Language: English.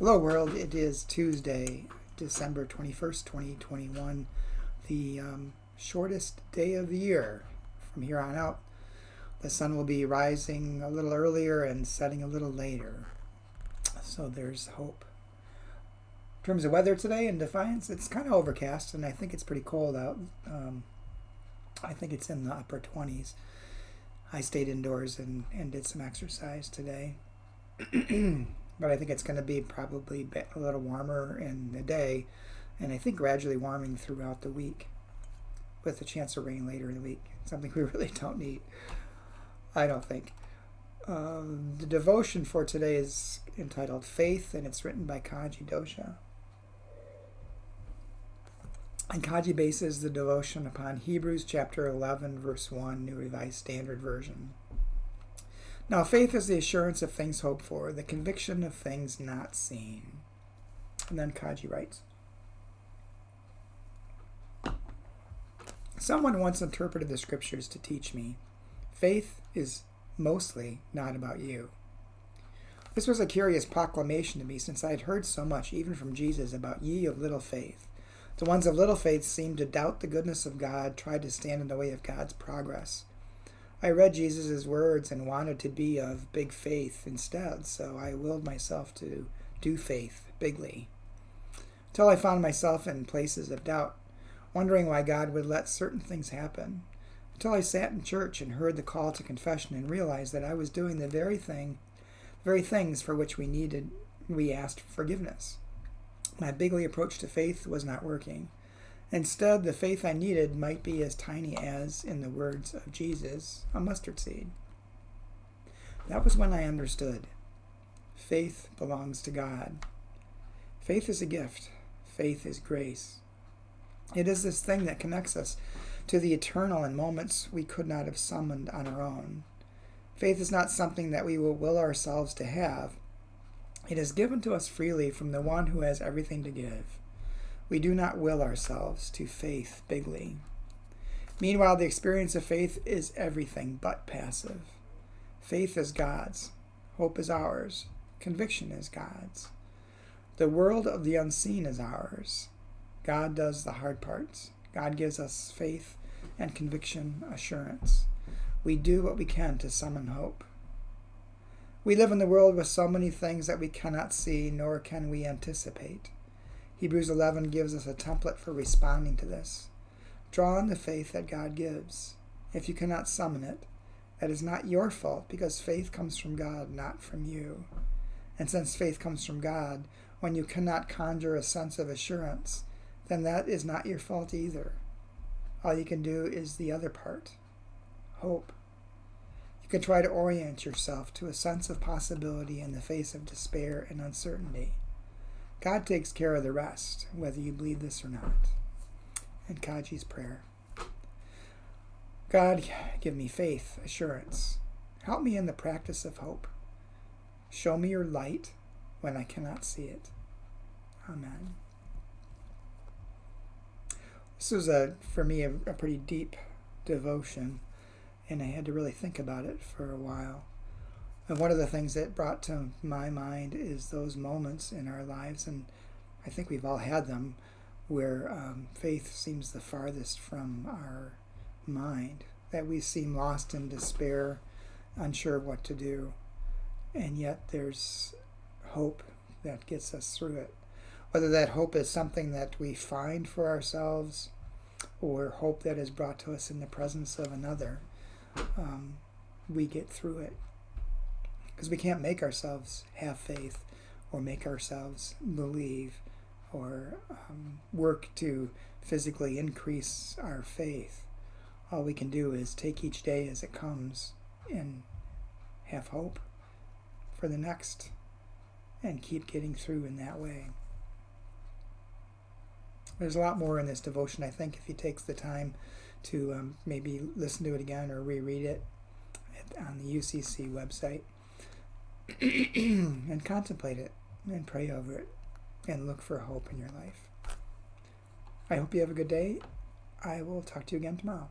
Hello world, it is Tuesday, December 21st, 2021, the shortest day of the year. From here on out, the sun will be rising a little earlier and setting a little later, so there's hope. In terms of weather today in Defiance, it's kind of overcast and I think it's pretty cold out. I think it's in the upper 20s. I stayed indoors and did some exercise today. But I think it's going to be probably a little warmer in the day, and I think gradually warming throughout the week, with a chance of rain later in the week. Something we really don't need, I don't think. The devotion for today is entitled Faith, and it's written by Kaji Dosha. And Kaji bases the devotion upon Hebrews chapter 11, verse 1, New Revised Standard Version. Now, faith is the assurance of things hoped for, the conviction of things not seen. And then Kaji writes, someone once interpreted the scriptures to teach me, faith is mostly not about you. This was a curious proclamation to me, since I had heard so much, even from Jesus, about ye of little faith. The ones of little faith seemed to doubt the goodness of God, tried to stand in the way of God's progress. I read Jesus' words and wanted to be of big faith instead, so I willed myself to do faith bigly, until I found myself in places of doubt, wondering why God would let certain things happen, until I sat in church and heard the call to confession and realized that I was doing the very things for which we asked forgiveness. My bigly approach to faith was not working. Instead, the faith I needed might be as tiny as, in the words of Jesus, a mustard seed. That was when I understood. Faith belongs to God. Faith is a gift. Faith is grace. It is this thing that connects us to the eternal in moments we could not have summoned on our own. Faith is not something that we will will ourselves to have. It is given to us freely from the one who has everything to give. We do not will ourselves to faith bigly. Meanwhile, the experience of faith is everything but passive. Faith is God's. Hope is ours. Conviction is God's. The world of the unseen is ours. God does the hard parts. God gives us faith and conviction assurance. We do what we can to summon hope. We live in the world with so many things that we cannot see, nor can we anticipate. Hebrews 11 gives us a template for responding to this. Draw on the faith that God gives. If you cannot summon it, that is not your fault, because faith comes from God, not from you. And since faith comes from God, when you cannot conjure a sense of assurance, then that is not your fault either. All you can do is the other part, hope. You can try to orient yourself to a sense of possibility in the face of despair and uncertainty. God takes care of the rest, whether you believe this or not. And Kaji's prayer. God, give me faith, assurance. Help me in the practice of hope. Show me your light when I cannot see it. Amen. This was, for me, a pretty deep devotion, and I had to really think about it for a while. And one of the things that brought to my mind is those moments in our lives, and I think we've all had them, where faith seems the farthest from our mind, that we seem lost in despair, unsure of what to do, and yet there's hope that gets us through it. Whether that hope is something that we find for ourselves, or hope that is brought to us in the presence of another, we get through it. Because we can't make ourselves have faith, or make ourselves believe, or work to physically increase our faith. All we can do is take each day as it comes and have hope for the next, and keep getting through in that way. There's a lot more in this devotion, I think, if you take the time to maybe listen to it again or reread it on the UCC website. And contemplate it and pray over it and look for hope in your life. I hope you have a good day. I will talk to you again tomorrow.